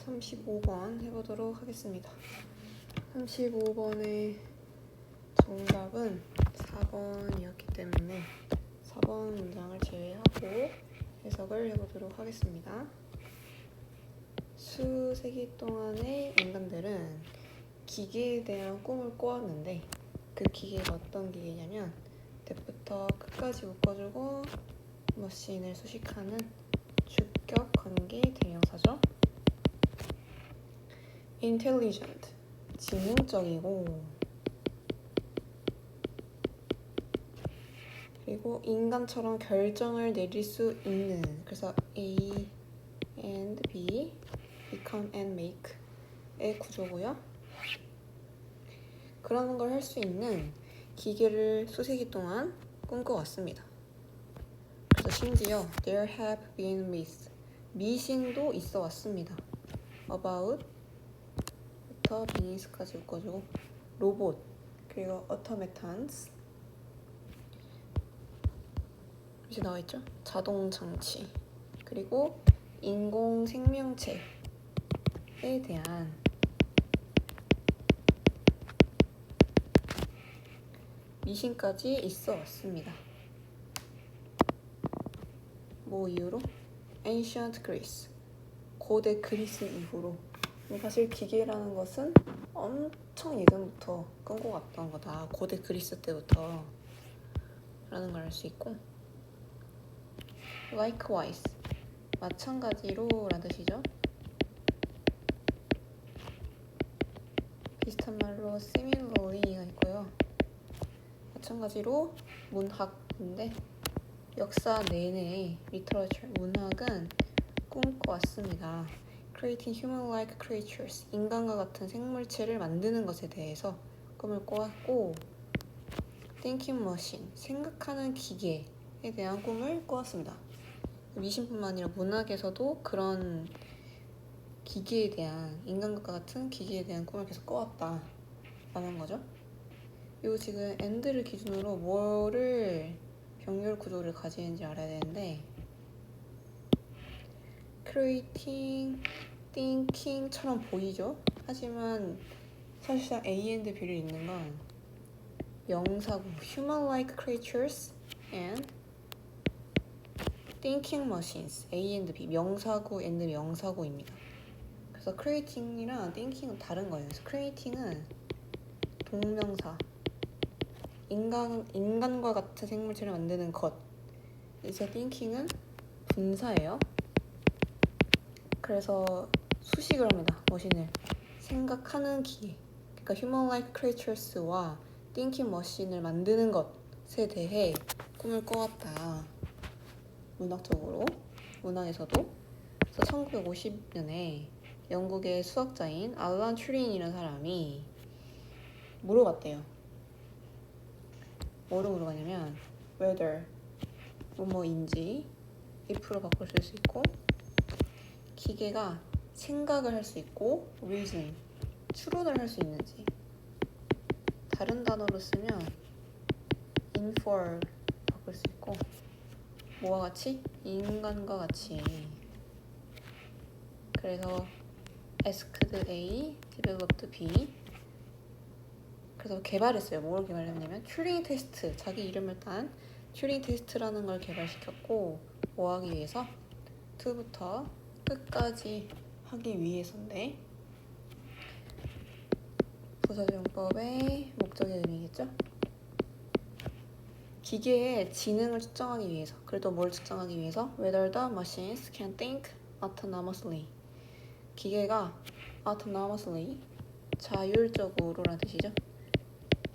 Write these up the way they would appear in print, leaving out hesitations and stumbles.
35번 해보도록 하겠습니다. 35번의 정답은 4번이었기 때문에 4번 문장을 제외하고 해석을 해보도록 하겠습니다. 수세기 동안의 인간들은 기계에 대한 꿈을 꾸었는데 그 기계가 어떤 기계냐면 대부터 끝까지 묶어주고 머신을 수식하는 주격 관계 대명사죠. intelligent, 지능적이고, 그리고 인간처럼 결정을 내릴 수 있는, 그래서 A and B, become and make의 구조고요. 그런 걸 할 수 있는 기계를 수세기 동안 꿈꿔왔습니다. 그래서 심지어 there have been myths, 미신도 있어 왔습니다. about 부터 beneath까지 묶어주고 로봇, 그리고 automatons 이제 나와있죠? 자동장치, 그리고 인공생명체에 대한 미신까지 있어 왔습니다. 뭐 이후로? Ancient Greece, 고대 그리스 이후로. 사실 기계라는 것은 엄청 예전부터 꿈꿔왔던 거다. 고대 그리스 때부터 라는 걸 알 수 있고, likewise, 마찬가지로 라는 뜻이죠. 비슷한 말로 similarly가 있고요. 마찬가지로 문학인데 역사 내내 literature, 문학은 꿈꿔왔습니다. creating human-like creatures, 인간과 같은 생물체를 만드는 것에 대해서 꿈을 꿔왔고, thinking machine, 생각하는 기계에 대한 꿈을 꿔왔습니다. 미신뿐만 아니라 문학에서도 그런 기계에 대한, 인간과 같은 기계에 대한 꿈을 계속 꿔왔다라는 거죠. 요 지금 and를 기준으로 뭐를 병렬 구조를 가지는지 알아야 되는데, creating, thinking처럼 보이죠? 하지만 사실상 A and B를 읽는 건 명사구, human-like creatures and thinking machines, A and B, 명사구 and 명사구입니다. 그래서 creating이랑 thinking은 다른 거예요. 그래서 creating은 동명사, 인간과 같은 생물체를 만드는 것. 이제 thinking은 분사예요. 그래서 수식을 합니다. 머신을 생각하는 기계, 그러니까 human-like creatures와 thinking machine을 만드는 것에 대해 꿈을 꿔왔다. 문학적으로, 문학에서도. 그래서 1950년에 영국의 수학자인 알란 튜링이라는 사람이 물어봤대요. 뭐로 물어봤냐면 whether, 뭐뭐인지 if로 바꿀 수 있고, 기계가 생각을 할 수 있고 reason, 추론을 할 수 있는지. 다른 단어로 쓰면 infer 바꿀 수 있고, 뭐와 같이? 인간과 같이. 그래서 asked A, developed B. 그래서 개발했어요. 뭘 개발했냐면 튜링 테스트, 자기 이름을 딴 튜링 테스트라는 걸 개발시켰고, 뭐 하기 위해서? to부터 끝까지 하기 위해서인데, 부사적용법의 목적의 의미겠죠? 기계의 지능을 측정하기 위해서. 그래도 뭘 측정하기 위해서? Whether the machines can think autonomously. 기계가 autonomously, 자율적으로 라는 뜻이죠.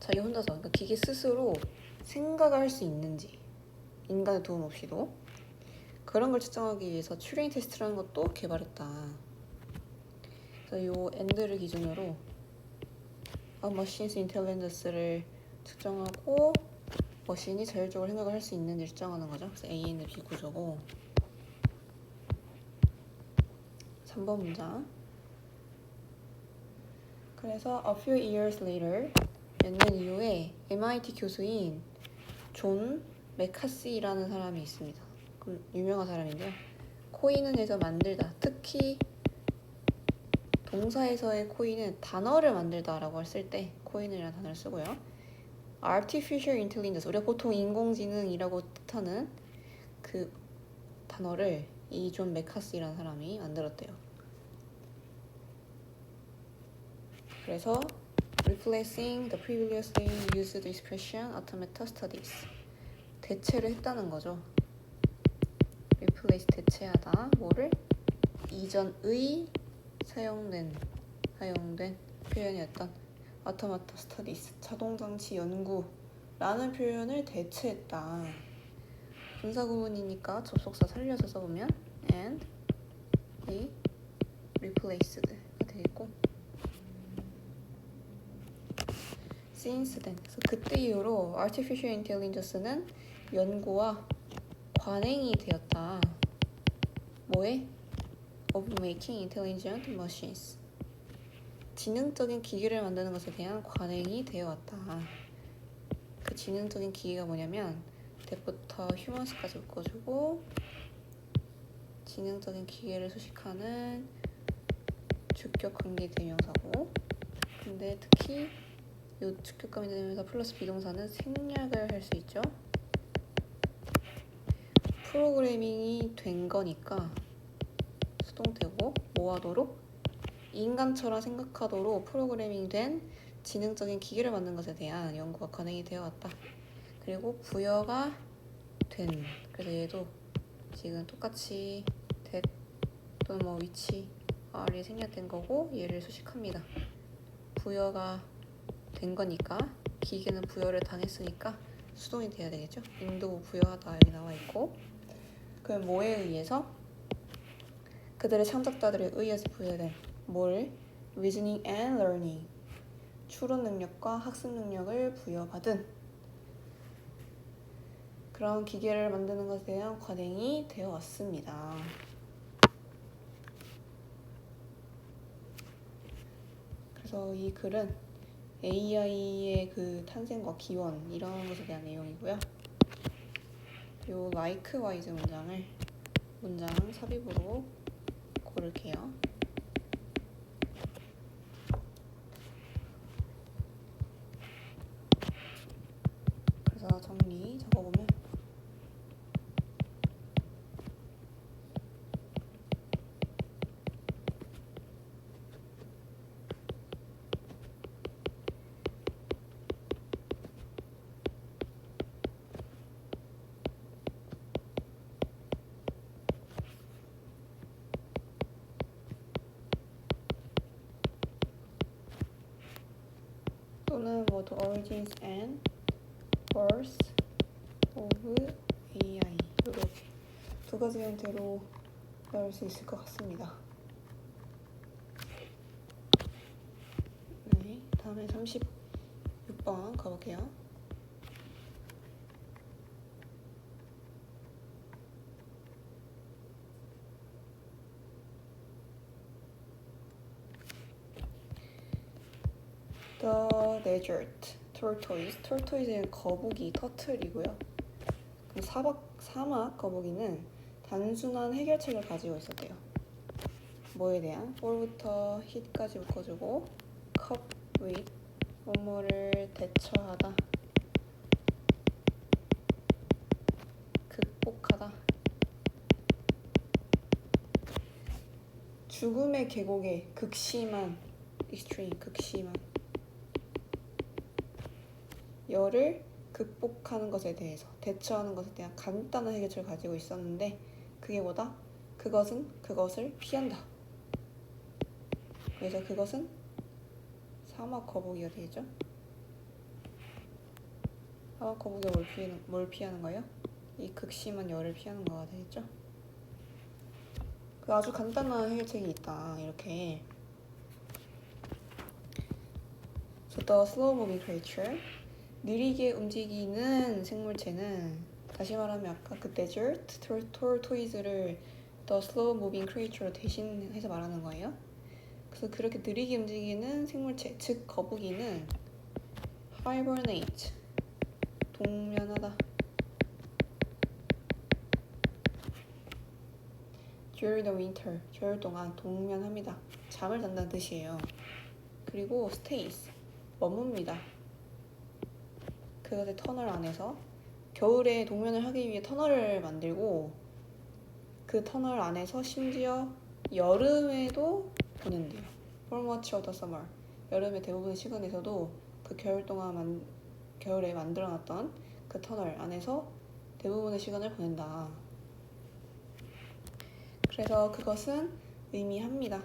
자기 혼자서, 그러니까 기계 스스로 생각을 할 수 있는지, 인간의 도움 없이도. 그런 걸 측정하기 위해서 튜링 테스트라는 것도 개발했다. 그래서 요 and를 기준으로 a machine's intelligence를 측정하고 머신이 자율적으로 생각을 할 수 있는지 측정하는 거죠. 그래서 A and B 구조고. 3번 문장. 그래서 a few years later, 몇 년 이후에 MIT 교수인 존 메카시라는 사람이 있습니다. 유명한 사람인데요. 코인은 해서 만들다, 특히 동사에서의 코인은 단어를 만들다라고 했을 때 코인이라는 단어를 쓰고요. artificial intelligence, 우리가 보통 인공지능이라고 뜻하는 그 단어를 이 존 메카시라는 사람이 만들었대요. 그래서 replacing the previously used expression automata studies, 대체를 했다는 거죠. replace, 대체하다. 뭐를? 이전의 사용된 표현이었던 automata studies, 자동장치 연구라는 표현을 대체했다. 분사구문이니까 접속사 살려서 써보면 and we replaced가 되겠고, since then, 그래서 그때 이후로 artificial intelligence는 연구와 관행이 되었다. 뭐에? of making intelligent machines, 지능적인 기기를 만드는 것에 대한 관행이 되어왔다. 그 지능적인 기기가 뭐냐면 that부터 humans까지 묶어주고 지능적인 기계를 수식하는 주격 관계 대명사고, 근데 특히 이 주격 관계 대명사 플러스 비동사는 생략을 할 수 있죠. 프로그래밍이 된 거니까 수동태고 뭐 하도록? 인간처럼 생각하도록 프로그래밍 된 지능적인 기기를 만든 것에 대한 연구가 관행이 되어 왔다. 그리고 부여가 된, 그래서 얘도 지금 똑같이 that 또는 뭐 위치 R이 생략된 거고 얘를 수식합니다. 부여가 된 거니까 기계는 부여를 당했으니까 수동이 돼야 되겠죠. 인도 부여하다 여기 나와 있고, 그럼 뭐에 의해서? 그들의 창작자들에 의해서 부여된 뭘? reasoning and learning, 추론 능력과 학습 능력을 부여받은 그런 기계를 만드는 것에 대한 관행이 되어 왔습니다. 그래서 이 글은 AI의 그 탄생과 기원 이런 것에 대한 내용이고요. 요 likewise 문장 삽입으로 고를게요. 그래서 정리 적어보면 또는 뭐 the origins and birth of AI, 이렇게 두 가지 형태로 나올 수 있을 것 같습니다. 네, 다음에 36번 가볼게요. The desert tortoise, tortoise는 거북이, 터틀이고요. 그럼 사막 거북이는 단순한 해결책을 가지고 있었대요. 뭐에 대한? for부터 hit까지 묶어주고 cope with, 뭐뭐를 대처하다, 극복하다. 죽음의 계곡에 극심한, extreme, 극심한 열을 극복하는 것에 대해서, 대처하는 것에 대한 간단한 해결책을 가지고 있었는데 그게 뭐다? 그것을 피한다. 그래서 그것은 사막 거북이가 되겠죠? 사막 거북이가 뭘 피하는 거예요? 이 극심한 열을 피하는 거가 되겠죠? 그 아주 간단한 해결책이 있다. 이렇게. So the slow moving creature, 느리게 움직이는 생물체는, 다시 말하면 아까 그 desert tortoise를 the slow moving creature로 대신해서 말하는 거예요. 그래서 그렇게 느리게 움직이는 생물체, 즉 거북이는 hibernate, 동면하다, during the winter, 겨울 동안 동면합니다. 잠을 잔다는 뜻이에요. 그리고 stays, 머뭅니다. 그것의 터널 안에서 겨울에 동면을 하기 위해 터널을 만들고 그 터널 안에서 심지어 여름에도 보낸대요. For much of the summer. 여름의 대부분의 시간에서도 그 겨울 동안 겨울에 만들어놨던 그 터널 안에서 대부분의 시간을 보낸다. 그래서 그것은 의미합니다.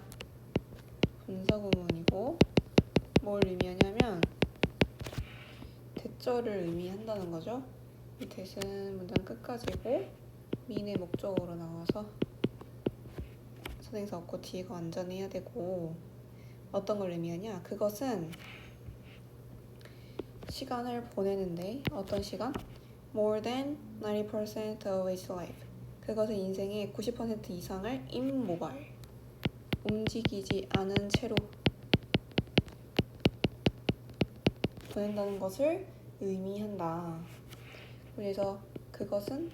분사구문이고 뭘 의미하냐면 대절을 의미한다는 거죠. 이 대신 문장 끝까지고 mean의 목적으로 나와서 선행사 없고 뒤가 완전해야 되고 어떤 걸 의미하냐? 그것은 시간을 보내는데 어떤 시간? More than 90% of its life. 그것은 인생의 90% 이상을 immobile, 움직이지 않은 채로 보낸다는 것을 의미한다. 그래서 그것은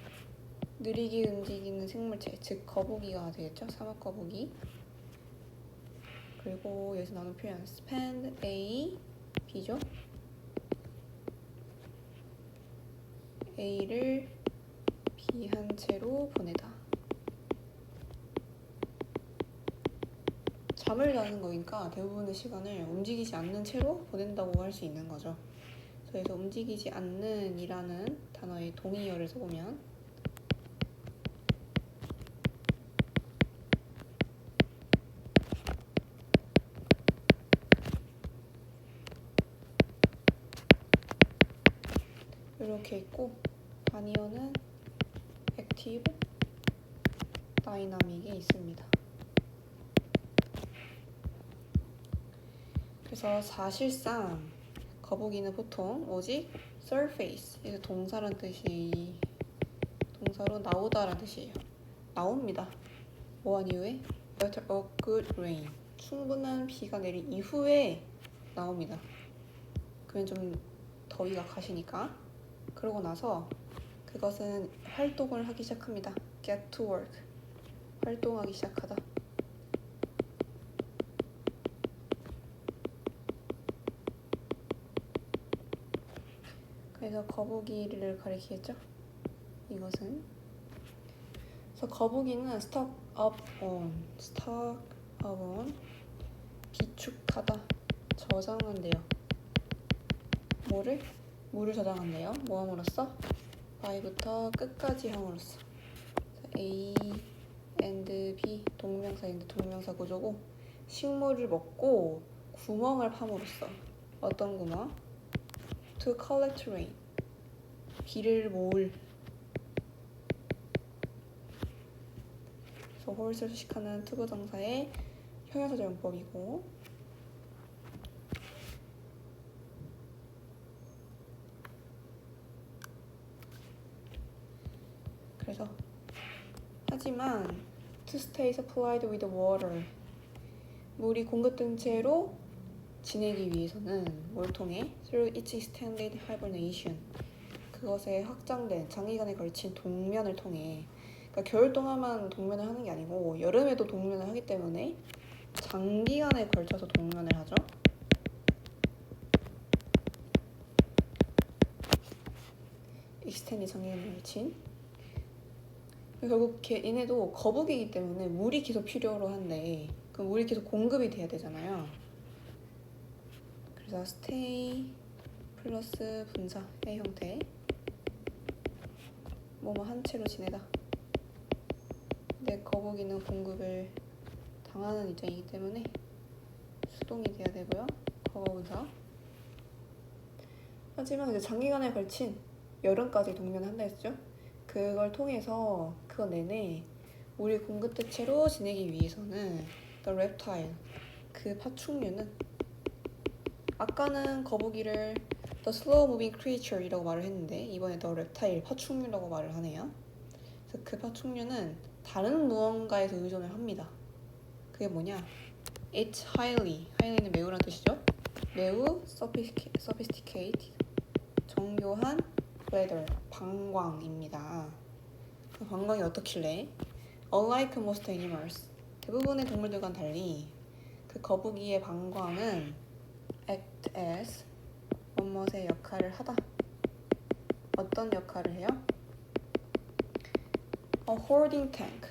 느리게 움직이는 생물체, 즉 거북이가 되겠죠? 사막거북이. 그리고 여기서 나오는 표현 spend A, B죠? A를 B한 채로 보내다. 잠을 자는 거니까 대부분의 시간을 움직이지 않는 채로 보낸다고 할 수 있는 거죠. 그래서 움직이지 않는 이라는 단어의 동의어를 써보면 이렇게 있고 단위어는 액티브, 다이나믹에 있습니다. 그래서 사실상 거북이는 보통 오직 surface, 이제 동사란 뜻이 동사로 나오다라는 뜻이에요. 나옵니다. 뭐한 이후에? After a good rain, 충분한 비가 내린 이후에 나옵니다. 그러면 좀 더위가 가시니까. 그러고 나서 그것은 활동을 하기 시작합니다. Get to work, 활동하기 시작하다. 그래서 거북이를 가리키겠죠? 이것은. 그래서 거북이는 stock up on, 비축하다, 저장한대요. 뭐를? 물을 저장한대요. 뭐 함으로써? by부터 끝까지 함으로써. A and B, 동명사 and 동명사 구조고 식물을 먹고 구멍을 팜으로써. 어떤 구멍? To collect rain, 비를 모을. 그래서 홀을 수식하는 투부정사의 형용사적 용법이고 그래서 하지만 to stay supplied with water, 물이 공급된 채로 지내기 위해서는 뭘 통해? Through its extended hibernation, 그것의 확장된 장기간에 걸친 동면을 통해. 그러니까 겨울 동안만 동면을 하는 게 아니고 여름에도 동면을 하기 때문에 장기간에 걸쳐서 동면을 하죠. extended 장기간에 걸친. 결국 얘네도 거북이기 때문에 물이 계속 필요로 한데 그 물이 계속 공급이 돼야 되잖아요. 그래서 stay 플러스 분사의 형태, 뭐뭐 한 채로 지내다. 근데 거북이는 공급을 당하는 입장이기 때문에 수동이 돼야 되고요. 과거분사. 하지만 이제 장기간에 걸친 여름까지 동면을 한다 했죠. 그걸 통해서 그거 내내 물이 공급된 채로 지내기 위해서는 the reptile, 그 파충류는, 아까는 거북이를 the slow moving creature 이라고 말을 했는데 이번에 the reptile, 파충류라고 말을 하네요. 그래서 그 파충류는 다른 무언가에서 의존을 합니다. 그게 뭐냐? It's highly는 매우란 뜻이죠. 매우 sophisticated, 정교한 weather, 방광입니다. 그 방광이 어떻길래? Unlike most animals, 대부분의 동물들과는 달리 그 거북이의 방광은 act as 무엇의 역할을 하다. 어떤 역할을 해요? A hoarding tank.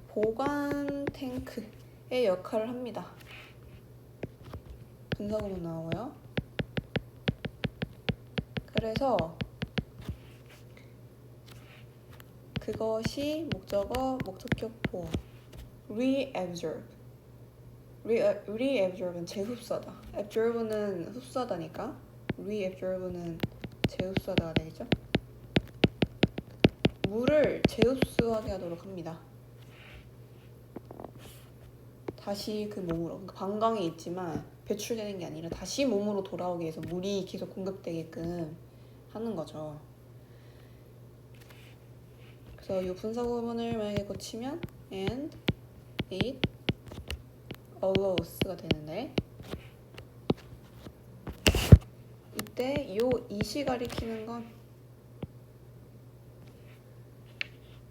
보관 탱크의 역할을 합니다. 분사구문 나오고요. 그래서 그것이 목적어, 목적격 보어. reabsorb. reabsorb은 재흡수하다. absorb는 흡수하다니까 reabsorb는 재흡수하다가 되겠죠? 물을 재흡수하게 하도록 합니다. 다시 그 몸으로, 그러니까 방광에 있지만 배출되는 게 아니라 다시 몸으로 돌아오기 위해서 물이 계속 공급되게끔 하는 거죠. 그래서 이 분사구문을 만약에 고치면 and it allows가 되는데, 이때 요 it이 가리키는 건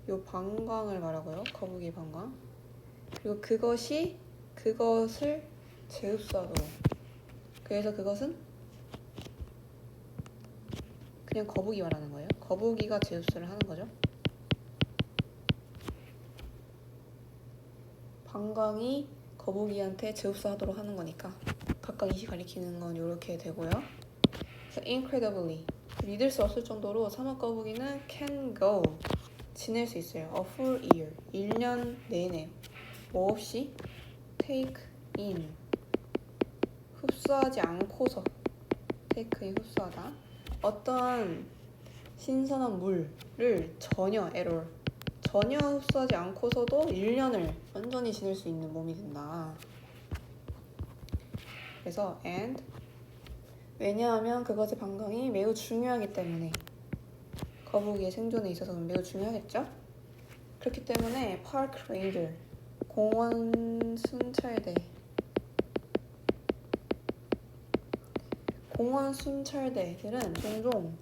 요 방광을 말하고요. 거북이 방광. 그리고 그것이 그것을 재흡수하도록. 그래서 그것은 그냥 거북이 말하는 거예요. 거북이가 재흡수를 하는 거죠. 방광이 거북이한테 재흡수하도록 하는 거니까 각각 it이 가리키는 건 이렇게 되고요. 그래서 incredibly, 믿을 수 없을 정도로 사막 거북이는 can go, 지낼 수 있어요. A full year, 1년 내내 뭐 없이 take in, 흡수하지 않고서, take in, 흡수하다, 어떠한 신선한 물을 전혀 흡수하지 않고서도 1년을 완전히 지낼 수 있는 몸이 된다. 그래서 and, 왜냐하면 그것의 방광이 매우 중요하기 때문에, 거북이의 생존에 있어서 매우 중요하겠죠? 그렇기 때문에 park ranger, 공원 순찰대들은 종종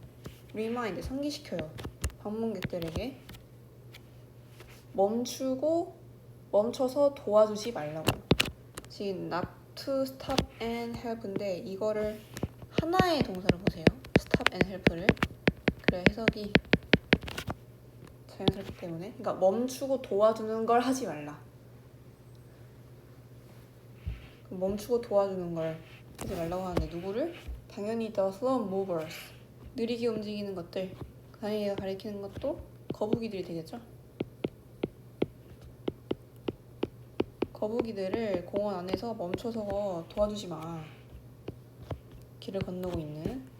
remind, 상기시켜요. 방문객들에게 멈춰서 도와주지 말라고. 지금 not to stop and help인데 이거를 하나의 동사를 보세요. stop and help를. 그래, 해석이 자연스럽기 때문에, 그러니까 멈추고 도와주는 걸 하지 말라. 멈추고 도와주는 걸 하지 말라고 하는데 누구를? 당연히 the slow movers, 느리게 움직이는 것들, 당연히 가리키는 것도 거북이들이 되겠죠? 거북이들을 공원 안에서 멈춰서 도와주지 마. 길을 건너고 있는.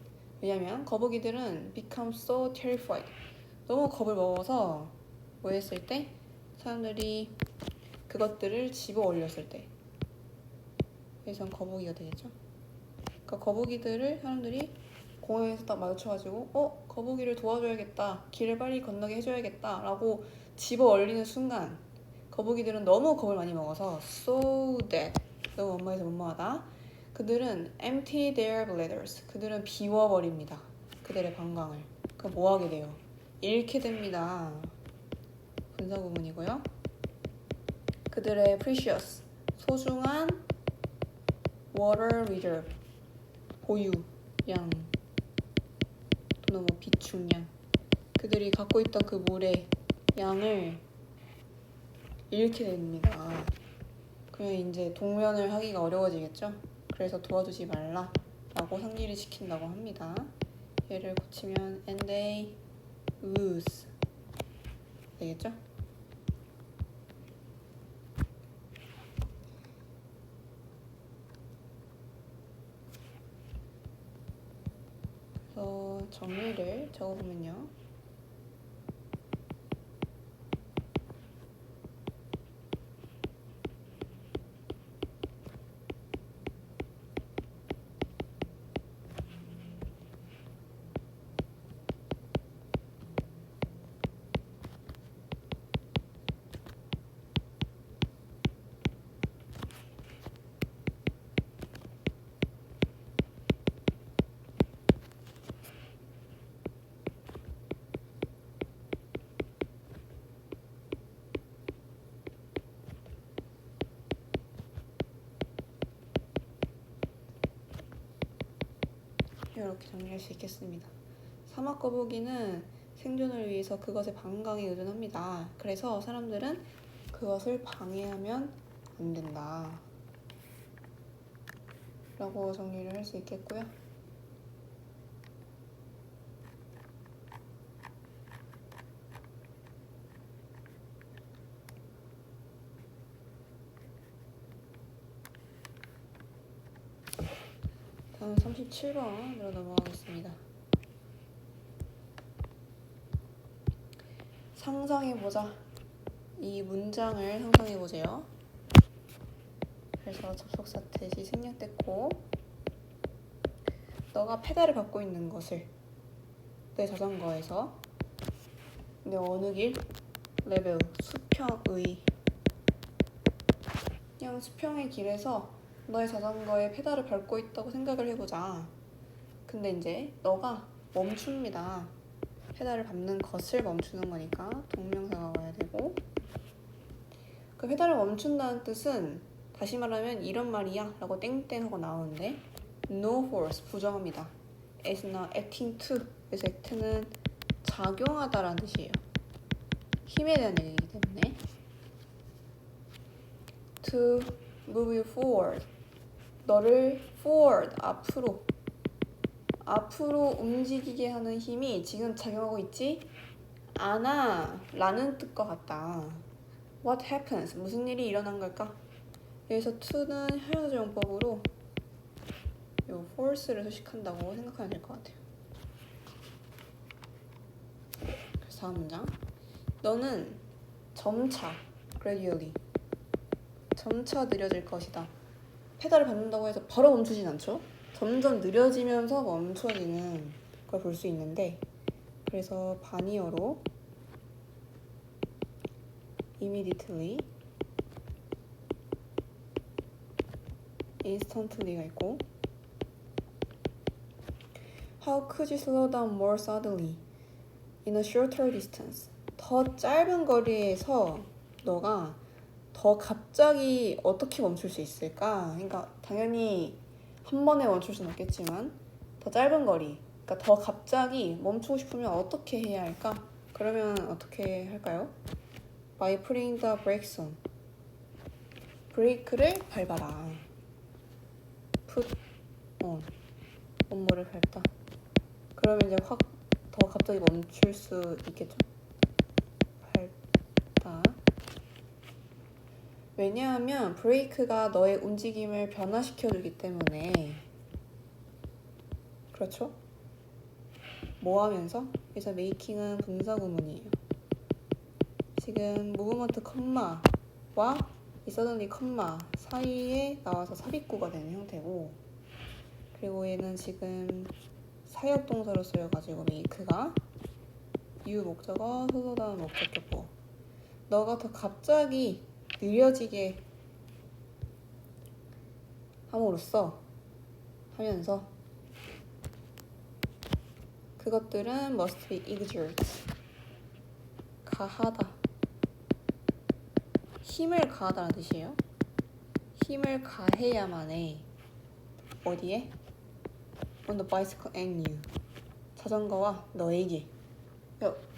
왜냐면 거북이들은 become so terrified, 너무 겁을 먹어서 뭐 했을 때? 사람들이 그것들을 집어 올렸을 때. 그래서 거북이가 되겠죠. 그러니까 거북이들을 사람들이 공원에서 딱 마주쳐가지고 거북이를 도와줘야겠다, 길을 빨리 건너게 해줘야겠다 라고 집어 올리는 순간 거북이들은 너무 겁을 많이 먹어서 so dead, 너무 원망해서 원망하다, 그들은 empty their bladders, 그들은 비워버립니다. 그들의 방광을. 그럼 뭐 하게 돼요? 잃게 됩니다. 분사구문이고요. 그들의 precious, 소중한 water reserve, 보유량 또는 뭐 비축량, 그들이 갖고 있던 그 물의 양을 잃게 됩니다. 그러면 이제 동면을 하기가 어려워지겠죠? 그래서 도와주지 말라 라고 상기를 시킨다고 합니다. 얘를 고치면 and they lose 되겠죠? 그래서 정리를 적어보면요. 이렇게 정리할 수 있겠습니다. 사막 거북이는 생존을 위해서 그것의 방광에 의존합니다. 그래서 사람들은 그것을 방해하면 안 된다 라고 정리를 할 수 있겠고요. 다음 37번으로 넘어가겠습니다. 상상해보자. 이 문장을 상상해보세요. 그래서 접속사 뜻이 생략됐고, 너가 페달을 밟고 있는 것을 내 자전거에서 내 어느 길? 레벨, 수평의 그냥 수평의 길에서 너의 자전거에 페달을 밟고 있다고 생각을 해보자. 근데 이제 너가 멈춥니다. 페달을 밟는 것을 멈추는 거니까 동명사가 와야 되고, 그 페달을 멈춘다는 뜻은 다시 말하면 이런 말이야 라고 땡땡 하고 나오는데 no force 부정합니다. is not acting to. 그래서 act는 작용하다라는 뜻이에요. 힘에 대한 얘기이기 때문에 to move you forward. 너를 forward, 앞으로 움직이게 하는 힘이 지금 작용하고 있지 않아 라는 뜻과 같다. What happens? 무슨 일이 일어난 걸까? 여기서 to는 현재 용법으로 요 force를 수식한다고 생각하면 될 것 같아요. 그래서 다음 문장. 너는 점차 gradually 점차 느려질 것이다. 페달을 밟는다고 해서 바로 멈추진 않죠. 점점 느려지면서 멈춰지는 걸 볼 수 있는데, 그래서 반이어로 immediately, instantly가 있고, how could you slow down more suddenly in a shorter distance? 더 짧은 거리에서 너가 더 갑자기 어떻게 멈출 수 있을까? 그러니까 당연히 한 번에 멈출 수는 없겠지만 더 짧은 거리, 그러니까 더 갑자기 멈추고 싶으면 어떻게 해야 할까? 그러면 어떻게 할까요? By putting the brakes on. 브레이크를 밟아라. Put on. 뭐를 밟다. 그러면 이제 확 더 갑자기 멈출 수 있겠죠? 밟다. 왜냐하면 브레이크가 너의 움직임을 변화시켜주기 때문에. 그렇죠? 뭐 하면서? 그래서 making은 분사구문이에요. 지금 movement 컴마와 이 suddenly 컴마 사이에 나와서 삽입구가 되는 형태고, 그리고 얘는 지금 사역동사로 쓰여가지고 make가 유 목적어, slow down 목적격보. 너가 더 갑자기 느려지게 함으로써 하면서 그것들은 must be exert. 가하다. 힘을 가하다는 뜻이에요. 힘을 가해야만 해. 어디에? On the bicycle and you. 자전거와 너에게.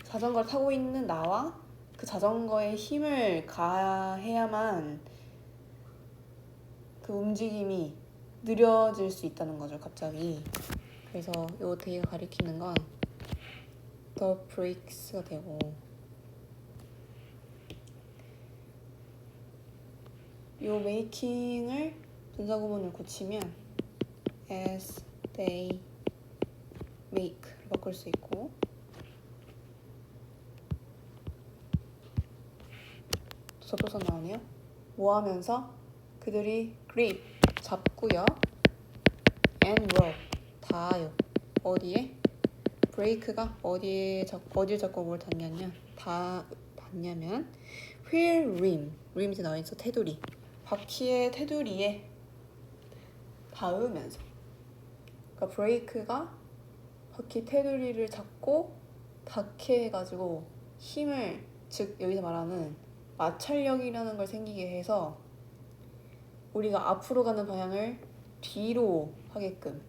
자전거를 타고 있는 나와 그 자전거에 힘을 가해야만 그 움직임이 느려질 수 있다는 거죠, 갑자기. 그래서 요 대가 가리키는 건 the brakes가 되고, 요 making을 분사구문을 고치면 as they make를 바꿀 수 있고, 접속사 나오네요. 뭐 하면서? 그들이 grip 잡고요, and roll 닿아요. 어디에? 브레이크가 어디를 잡고 뭘 닿냐면 wheel rim 이제 나와있어. 테두리. 바퀴의 테두리에 닿으면서. 그러니까 브레이크가 바퀴 테두리를 잡고 닿게 해가지고 힘을, 즉 여기서 말하는 마찰력이라는 걸 생기게 해서 우리가 앞으로 가는 방향을 뒤로 하게끔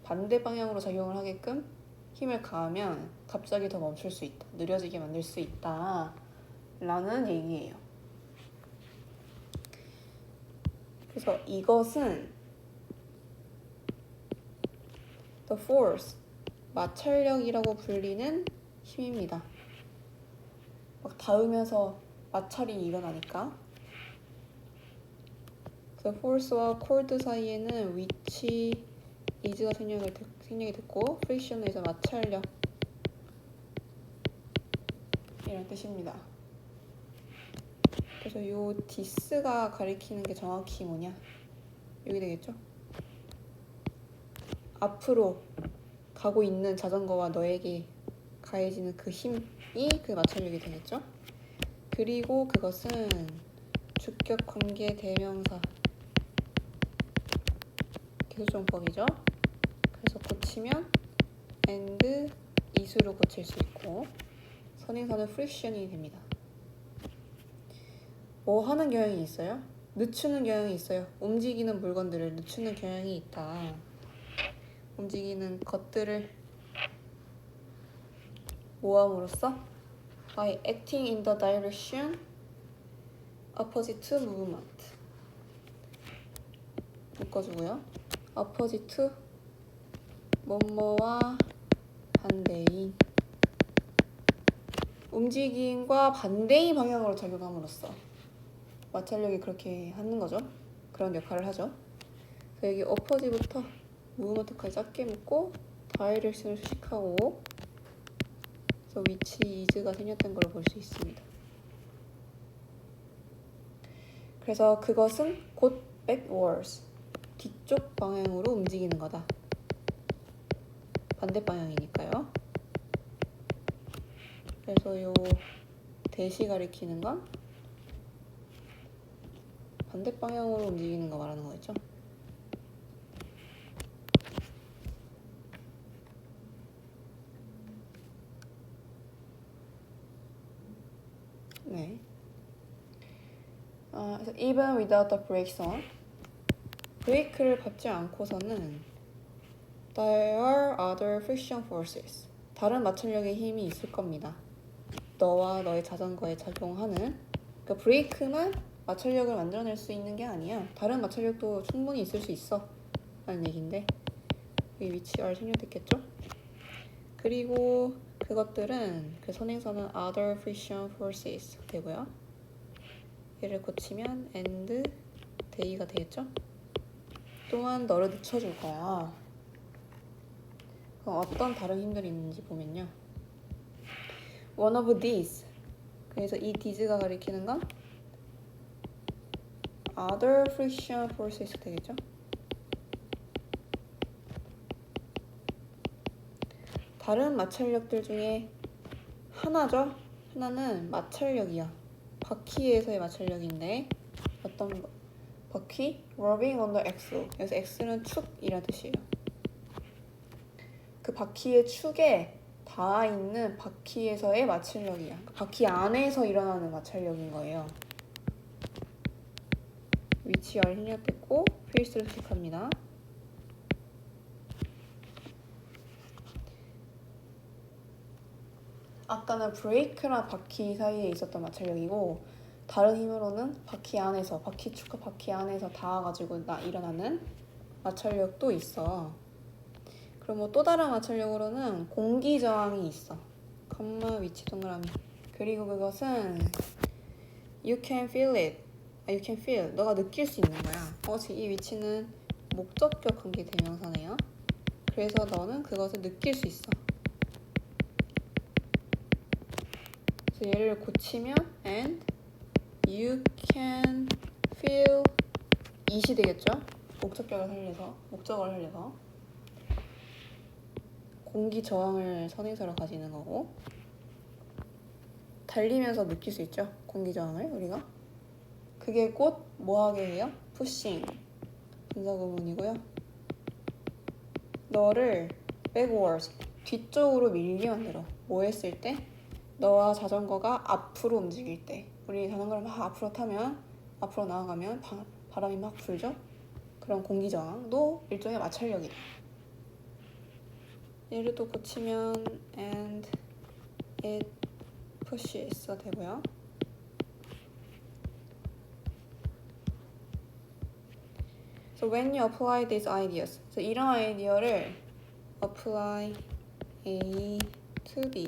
반대 방향으로 작용을 하게끔 힘을 가하면 갑자기 더 멈출 수 있다. 느려지게 만들 수 있다. 라는 얘기예요. 그래서 이것은 the force, 마찰력이라고 불리는 힘입니다. 막 닿으면서 마찰이 일어나니까. 그래서 force와 cord 사이에는 which is가 생략이 됐고 friction에서 마찰력 이런 뜻입니다. 그래서 요 this가 가리키는 게 정확히 뭐냐? 여기 되겠죠? 앞으로 가고 있는 자전거와 너에게 가해지는 그 힘이 그 마찰력이 되겠죠? 그리고 그것은 주격 관계 대명사 기술정법이죠. 그래서 고치면 and is로 고칠 수 있고 선행사는 friction이 됩니다. 뭐 하는 경향이 있어요? 늦추는 경향이 있어요. 움직이는 물건들을 늦추는 경향이 있다. 움직이는 것들을 모함으로써 by acting in the direction opposite to movement 묶어주고요. opposite to 뭐뭐와 반대인 움직임과 반대인 방향으로 작용함으로써 마찰력이 그렇게 하는 거죠. 그런 역할을 하죠. 그래서 여기 opposite부터 movement까지 짧게 묶고 direction을 수식하고 그래서 which is가 생략된 걸 볼 수 있습니다. 그래서 그것은 곧 backwards, 뒤쪽 방향으로 움직이는 거다. 반대 방향이니까요. 그래서 요 대시 가리키는 건 반대 방향으로 움직이는 거 말하는 거겠죠. 네. 그래서 even without the brakes on, 브레이크를 밟지 않고서는 there are other friction forces, 다른 마찰력의 힘이 있을 겁니다. 너와 너의 자전거에 작용하는 그러니까 브레이크만 마찰력을 만들어낼 수 있는 게 아니야. 다른 마찰력도 충분히 있을 수 있어 라는 얘기인데 여기 which are 생략됐겠죠? 그리고 그것들은 그 선행사는 other friction forces 되고요. 얘를 고치면 and they가 되겠죠? 또한 너를 늦춰줄 거야. 그럼 어떤 다른 힘들이 있는지 보면요. one of these. 그래서 이 these가 가리키는 건 other friction forces 되겠죠? 다른 마찰력들 중에 하나죠. 하나는 마찰력이야. 바퀴에서의 마찰력인데 어떤 바퀴? rubbing on the axle. 그래서 ax는 축이라는 뜻이에요. 그 바퀴의 축에 닿아 있는 바퀴에서의 마찰력이야. 바퀴 안에서 일어나는 마찰력인 거예요. which are 생략됐고 필수를 수식합니다. 아까는 브레이크랑 바퀴 사이에 있었던 마찰력이고 다른 힘으로는 바퀴 안에서 바퀴 축과 바퀴 안에서 닿아가지고 일어나는 마찰력도 있어. 그리고 뭐 또 다른 마찰력으로는 공기 저항이 있어. 컴마 위치 동그라미. 그리고 그것은 you can feel it. you can feel. 너가 느낄 수 있는 거야. 지금 이 위치는 목적격 관계 대명사네요. 그래서 너는 그것을 느낄 수 있어. 그래서 얘를 고치면 and you can feel it이 되겠죠? 목적을 살려서 공기 저항을 선행사로 가지는 거고 달리면서 느낄 수 있죠? 공기 저항을 우리가 그게 곧 뭐하게 해요? pushing 분사구문이고요. 너를 backwards 뒤쪽으로 밀게 만들어. 뭐 했을 때? 너와 자전거가 앞으로 움직일 때 우리 자전거를 막 앞으로 타면 앞으로 나아가면 바람이 막 불죠? 그런 공기 저항도 일종의 마찰력이다. 얘를 또 고치면 and it pushes가 되고요. So when you apply these ideas, so 이런 아이디어를 apply A to B,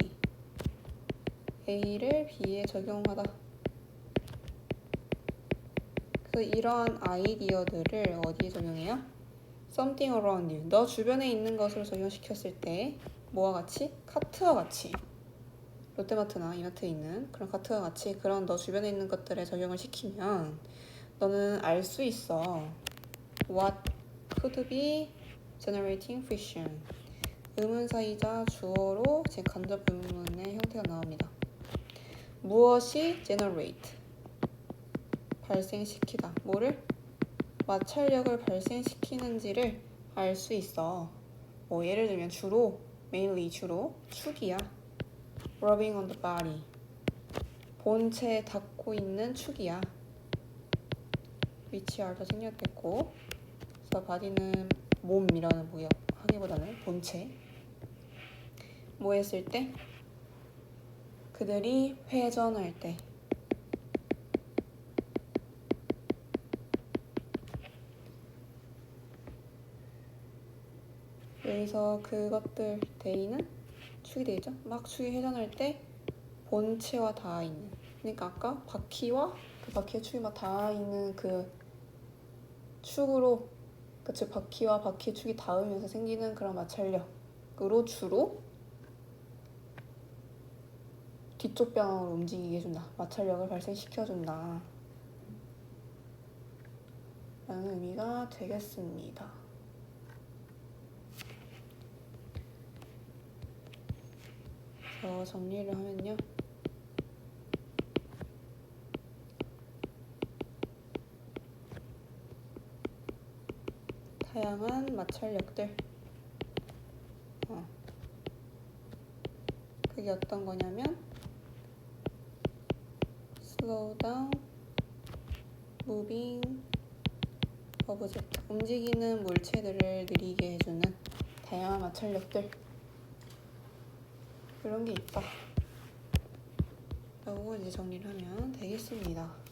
A를 B에 적용하다. 그래서 이러한 아이디어들을 어디에 적용해요? Something around you, 너 주변에 있는 것으로 적용시켰을 때 뭐와 같이? 카트와 같이, 롯데마트나 이마트에 있는 그런 카트와 같이 그런 너 주변에 있는 것들에 적용을 시키면 너는 알 수 있어. What could be generating friction? 의문사이자 주어로 제 간접 의문의 형태가 나옵니다. 무엇이 generate? 발생시키다. 뭐를? 마찰력을 발생시키는지를 알 수 있어. 뭐 예를 들면 주로, mainly 주로 축이야. rubbing on the body. 본체에 닿고 있는 축이야. which are 더 생략됐고, 그래서 body는 몸이라는 뭐야 하기보다는 본체. 뭐 했을 때? 그들이 회전할 때. 여기서 그것들 대의는 축이 되죠. 막 축이 회전할 때 본체와 닿아 있는. 그러니까 아까 바퀴와 그 바퀴의 축이 막 닿아 있는 그 축으로, 그치, 바퀴와 바퀴의 축이 닿으면서 생기는 그런 마찰력으로 주로 뒤쪽 방향으로 움직이게 해준다. 마찰력을 발생시켜준다. 라는 의미가 되겠습니다. 그래서 정리를 하면요. 다양한 마찰력들. 그게 어떤 거냐면 slow down, moving object, 움직이는 물체들을 느리게 해주는 다양한 마찰력들, 그런 게 있다 라고 이제 정리를 하면 되겠습니다.